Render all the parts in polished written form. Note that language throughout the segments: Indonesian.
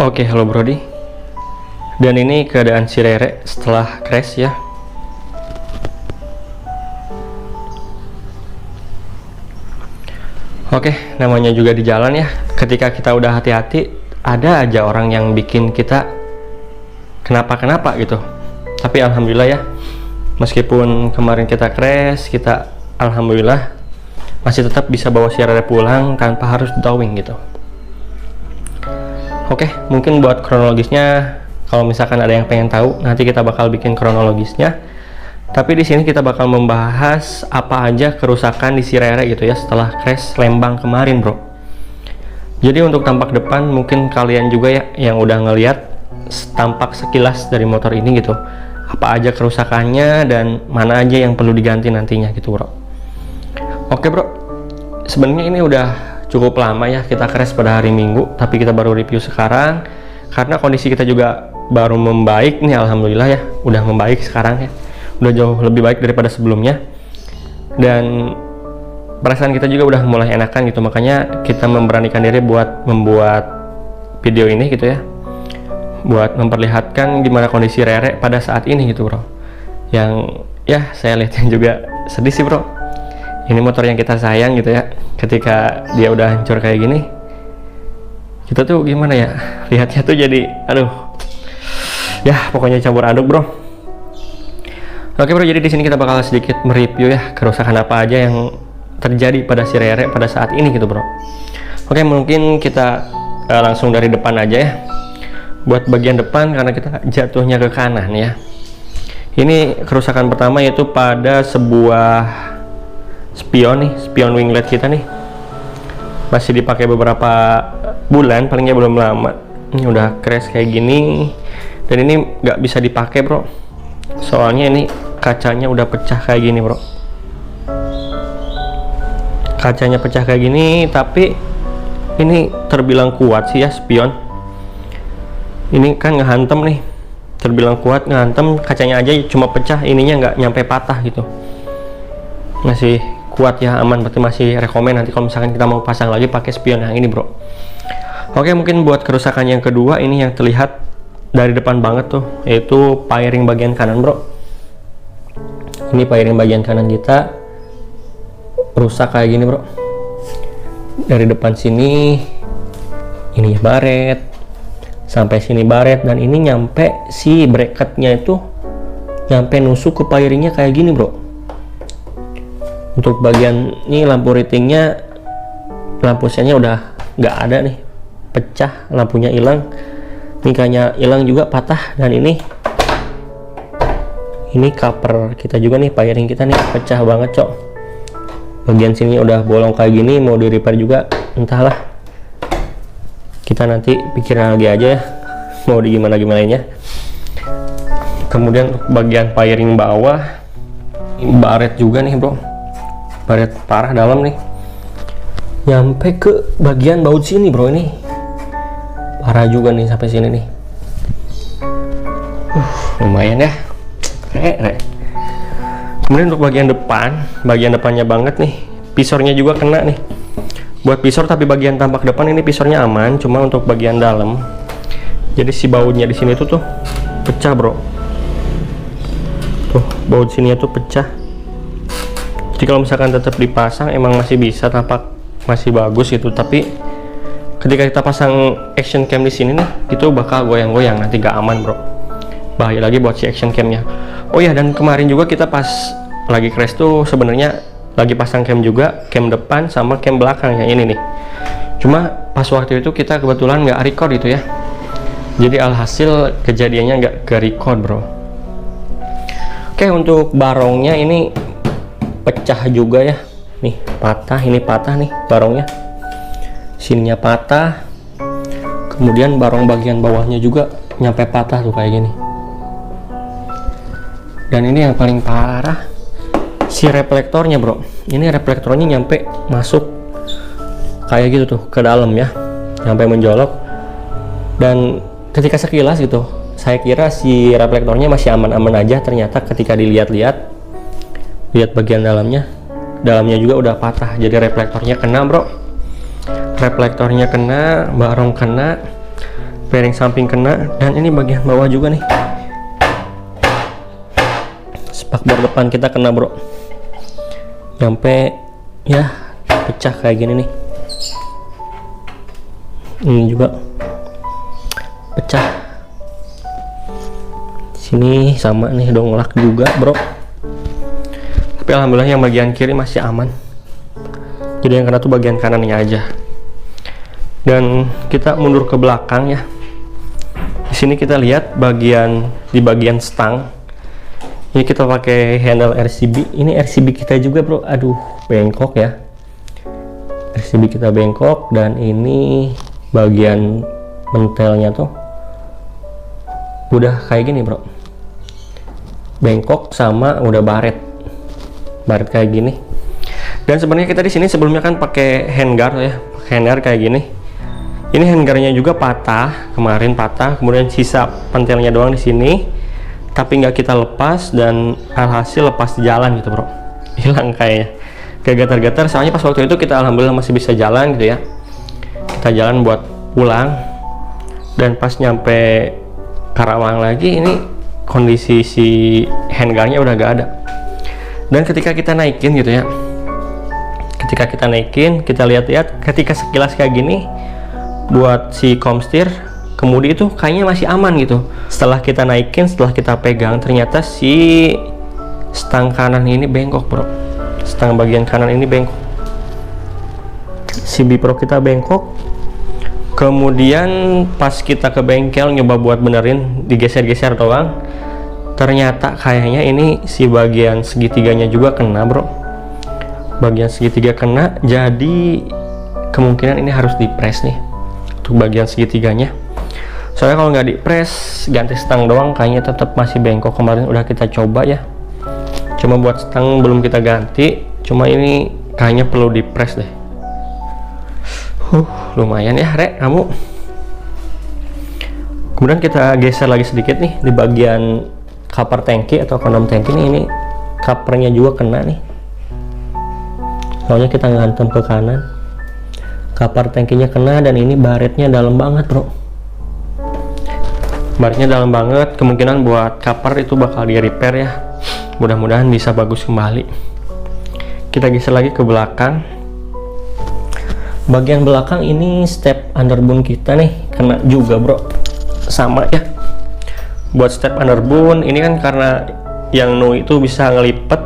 Oke, halo Brody. Dan ini keadaan si Rere setelah crash ya. Oke, namanya juga di jalan ya. Ketika kita udah hati-hati, ada aja orang yang bikin kita kenapa-kenapa gitu. Tapi alhamdulillah ya, meskipun kemarin kita crash, kita alhamdulillah masih tetap bisa bawa si Rere pulang tanpa harus towing gitu. Oke, mungkin buat kronologisnya, kalau misalkan ada yang pengen tahu, nanti kita bakal bikin kronologisnya. Tapi di sini kita bakal membahas apa aja kerusakan di si Rere gitu ya setelah crash Lembang kemarin, bro. Jadi untuk tampak depan, mungkin kalian juga ya yang udah ngeliat tampak sekilas dari motor ini gitu. Apa aja kerusakannya dan mana aja yang perlu diganti nantinya gitu, bro. Oke, bro. Sebenarnya ini udah cukup lama ya kita crash pada hari Minggu, tapi kita baru review sekarang karena kondisi kita juga baru membaik nih, alhamdulillah ya, udah membaik sekarang ya, udah jauh lebih baik daripada sebelumnya, dan perasaan kita juga udah mulai enakan gitu, makanya kita memberanikan diri buat membuat video ini gitu ya, buat memperlihatkan gimana kondisi Rere pada saat ini gitu, bro. Yang ya saya lihatnya juga sedih sih, bro. Ini motor yang kita sayang gitu ya, ketika dia udah hancur kayak gini, kita tuh gimana ya, lihatnya tuh jadi aduh ya, pokoknya campur aduk, bro. Oke, bro, jadi di sini kita bakal sedikit mereview ya kerusakan apa aja yang terjadi pada si Rere pada saat ini gitu, bro. Oke, mungkin kita langsung dari depan aja ya. Buat bagian depan, karena kita jatuhnya ke kanan ya, ini kerusakan pertama yaitu pada sebuah spion nih, spion winglet kita nih, masih dipakai beberapa bulan, palingnya belum lama. Ini udah crash kayak gini, dan ini nggak bisa dipakai, bro, soalnya ini kacanya udah pecah kayak gini, bro. Kacanya pecah kayak gini, tapi ini terbilang kuat sih ya spion. Ini kan ngehantem nih, terbilang kuat ngehantem, kacanya aja cuma pecah, ininya nggak nyampe patah gitu, masih kuat ya, aman. Berarti masih rekomen nanti kalau misalkan kita mau pasang lagi pakai spion yang ini, bro. Oke, mungkin buat kerusakan yang kedua, ini yang terlihat dari depan banget tuh, yaitu piring bagian kanan, bro. Ini piring bagian kanan kita rusak kayak gini, bro. Dari depan sini ini baret, sampai sini baret, dan ini nyampe si bracketnya itu nyampe nusuk ke piringnya kayak gini, bro. Untuk bagian ini lampu ritingnya, lampu sennya udah nggak ada nih, pecah, lampunya hilang, mikanya hilang juga, patah. Dan ini cover kita juga nih, piring kita nih pecah banget, cok. Bagian sini udah bolong kayak gini, mau di repair juga entahlah, kita nanti pikirin lagi aja ya mau di gimana gimananya. Kemudian bagian piring bawah baret juga nih, bro, baret parah dalam nih, nyampe ke bagian baut sini, bro. Ini parah juga nih sampai sini nih. Lumayan ya. Kemudian untuk bagian depan, bagian depannya banget nih, pisornya juga kena nih. Buat pisor, tapi bagian tampak depan ini pisornya aman, cuma untuk bagian dalam, jadi si bautnya di sini tuh pecah, bro. Tuh baut sini tuh pecah. Jadi kalau misalkan tetap dipasang emang masih bisa, tampak masih bagus gitu, tapi ketika kita pasang action cam di sini nih, itu bakal goyang-goyang, nanti gak aman, bro. Bahaya lagi buat si action camnya. Oh ya, dan kemarin juga kita pas lagi crash tuh sebenarnya lagi pasang cam juga, cam depan sama cam belakang yang ini nih. Cuma pas waktu itu kita kebetulan nggak record itu ya, jadi alhasil kejadiannya nggak ke record, bro. Oke, untuk barongnya ini pecah juga ya, nih patah, ini patah nih barongnya, sininya patah, kemudian barong bagian bawahnya juga nyampe patah tuh kayak gini. Dan ini yang paling parah, si reflektornya, bro. Ini reflektornya nyampe masuk kayak gitu tuh ke dalam ya, nyampe menjolok. Dan ketika sekilas gitu, saya kira si reflektornya masih aman-aman aja, ternyata ketika dilihat-lihat, lihat bagian dalamnya juga udah patah. Jadi reflektornya kena, bro. Reflektornya kena, barong kena, Bearing samping kena, dan ini bagian bawah juga nih. Spakbor depan kita kena bro, sampai ya pecah kayak gini nih. Ini juga pecah. Sini sama nih, donglak juga bro. Tapi alhamdulillah yang bagian kiri masih aman. Jadi yang kena tuh bagian kanannya aja. Dan kita mundur ke belakang ya. Di sini kita lihat di bagian stang. Ini kita pakai handle RCB. Ini RCB kita juga bro. Aduh, bengkok ya. RCB kita bengkok, dan ini bagian mentelnya tuh udah kayak gini bro. Bengkok sama udah baret kayak gini. Dan sebenarnya kita di sini sebelumnya kan pakai handguard ya, handguard kayak gini. Ini handguardnya juga patah, kemarin patah, kemudian sisa pentilnya doang di sini, tapi nggak kita lepas, dan alhasil lepas di jalan gitu bro, hilang kayaknya, kayak gatar-gatar. Soalnya pas waktu itu kita alhamdulillah masih bisa jalan gitu ya, kita jalan buat pulang, dan pas nyampe Karawang lagi ini kondisi si handguardnya udah gak ada. Dan ketika kita naikin gitu ya, kita lihat-lihat, ketika sekilas kayak gini buat si komstir kemudi itu kayaknya masih aman gitu. Setelah kita naikin, setelah kita pegang, ternyata si stang kanan ini bengkok bro. Stang bagian kanan ini bengkok, si bipro kita bengkok. Kemudian pas kita ke bengkel nyoba buat benerin, digeser-geser doang, ternyata kayaknya ini si bagian segitiganya juga kena bro. Bagian segitiga kena, jadi kemungkinan ini harus dipres nih untuk bagian segitiganya. Soalnya kalau nggak dipres, ganti stang doang kayaknya tetap masih bengkok. Kemarin udah kita coba ya, cuma buat stang belum kita ganti, cuma ini kayaknya perlu dipres deh. Lumayan ya rek kamu. Kemudian kita geser lagi sedikit nih di bagian cover tangki atau kondom tangki nih, ini covernya juga kena nih. Soalnya kita ngantem ke kanan, cover tangkinya kena, dan ini baretnya dalam banget bro. Baretnya dalam banget, kemungkinan buat cover itu bakal di repair ya. Mudah-mudahan bisa bagus kembali. Kita geser lagi ke belakang. Bagian belakang ini step underbone kita nih kena juga bro, sama ya. Buat step underbone ini kan karena yang no itu bisa ngelipet,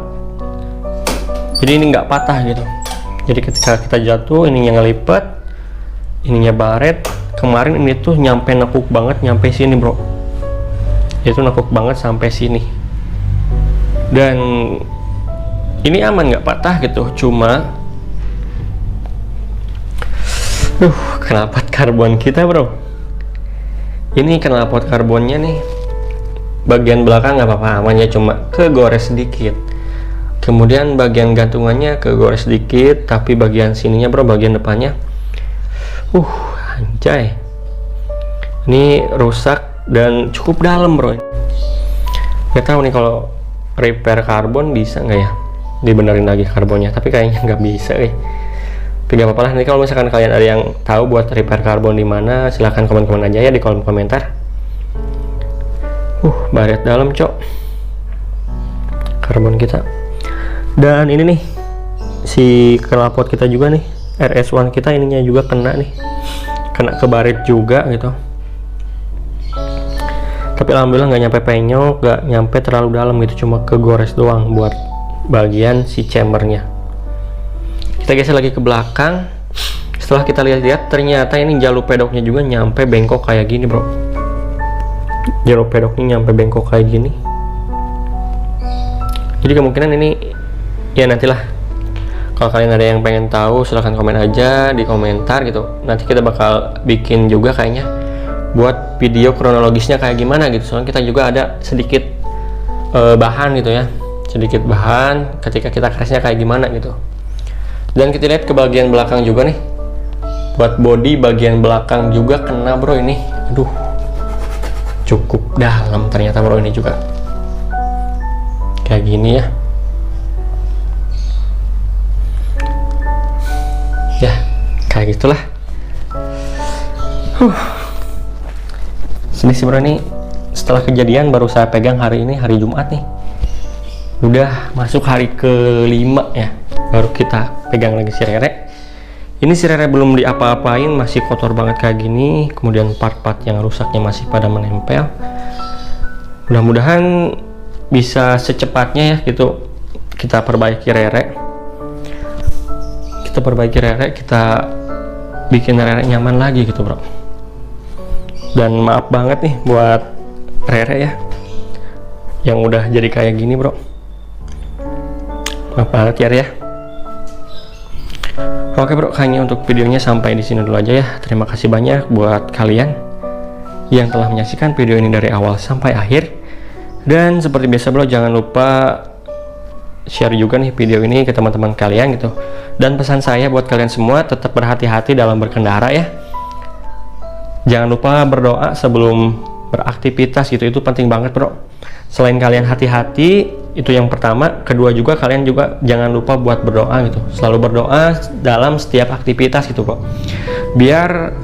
jadi ini nggak patah gitu. Jadi ketika kita jatuh, ininya ngelipet, ininya baret. Kemarin ini tuh nyampe nekuk banget, nyampe sini bro. Itu nekuk banget sampai sini. Dan ini aman nggak patah gitu, cuma knalpot karbon kita bro. Ini knalpot karbonnya nih bagian belakang nggak apa-apa, amannya cuma kegores sedikit. Kemudian bagian gantungannya kegores sedikit, tapi bagian sininya bro, bagian depannya anjay, ini rusak dan cukup dalam bro. Gak tahu nih kalau repair karbon bisa nggak ya dibenerin lagi karbonnya, tapi kayaknya nggak bisa tapi gak apa-apa lah. Nanti kalau misalkan kalian ada yang tahu buat repair karbon di mana, silahkan komen-komen aja ya di kolom komentar. Baret dalam cok karbon kita. Dan ini nih si knalpot kita juga nih, RS1 kita ininya juga kena nih, kena ke baret juga gitu. Tapi alhamdulillah nggak nyampe penyok, nggak nyampe terlalu dalam gitu, cuma kegores doang buat bagian si chambernya. Kita geser lagi ke belakang. Setelah kita lihat-lihat, ternyata ini jalur pedoknya juga nyampe bengkok kayak gini bro. Jalur pedoknya nyampe bengkok kayak gini. Jadi kemungkinan ini ya nantilah, kalau kalian ada yang pengen tahu silahkan komen aja di komentar gitu. Nanti kita bakal bikin juga kayaknya buat video kronologisnya kayak gimana gitu. Soalnya kita juga ada sedikit bahan gitu ya, sedikit bahan ketika kita crashnya kayak gimana gitu. Dan kita lihat ke bagian belakang juga nih, buat body bagian belakang juga kena bro ini. Aduh, cukup dalam ternyata bro, ini juga kayak gini ya. Ya kayak gitulah. Sedih sih bro, nih setelah kejadian baru saya pegang hari ini, hari Jumat nih. Udah masuk hari ke-5 ya, baru kita pegang lagi si Rere. Ini si Rere belum diapa-apain, masih kotor banget kayak gini. Kemudian part-part yang rusaknya masih pada menempel. Mudah-mudahan bisa secepatnya ya gitu kita perbaiki Rere. Kita perbaiki Rere, kita bikin Rere nyaman lagi gitu bro. Dan maaf banget nih buat Rere ya, yang udah jadi kayak gini bro. Maaf banget ya. Oke bro, kayaknya untuk videonya sampai di sini dulu aja ya. Terima kasih banyak buat kalian yang telah menyaksikan video ini dari awal sampai akhir. Dan seperti biasa bro, jangan lupa share juga nih video ini ke teman-teman kalian gitu. Dan pesan saya buat kalian semua, tetap berhati-hati dalam berkendara ya. Jangan lupa berdoa sebelum beraktivitas gitu, itu penting banget bro. Selain kalian hati-hati, itu yang pertama. Kedua juga, kalian juga jangan lupa buat berdoa gitu. Selalu berdoa dalam setiap aktivitas gitu bro. Biar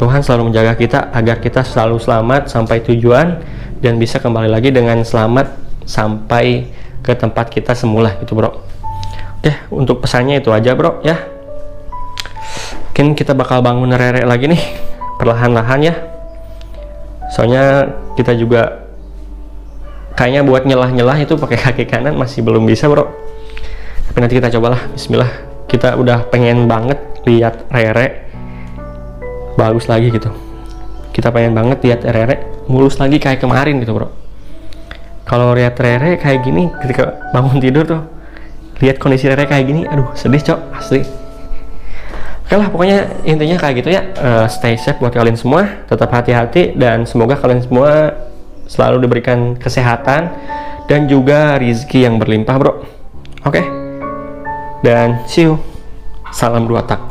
Tuhan selalu menjaga kita agar kita selalu selamat sampai tujuan dan bisa kembali lagi dengan selamat sampai ke tempat kita semula gitu bro. Oke, untuk pesannya itu aja bro ya. Mungkin kita bakal bangun Rere lagi nih perlahan-lahan ya. Soalnya kita juga kayaknya buat nyelah-nyelah itu pakai kaki kanan masih belum bisa bro. Tapi nanti kita cobalah, bismillah. Kita udah pengen banget lihat Rere bagus lagi gitu. Kita pengen banget lihat Rere mulus lagi kayak kemarin gitu bro. Kalau lihat Rere kayak gini ketika bangun tidur tuh, lihat kondisi Rere kayak gini, aduh sedih cok, asli. Oke lah, pokoknya intinya kayak gitu ya. Stay safe buat kalian semua, tetap hati-hati, dan semoga kalian semua selalu diberikan kesehatan dan juga rezeki yang berlimpah bro. Oke, dan see you. Salam 2 tak.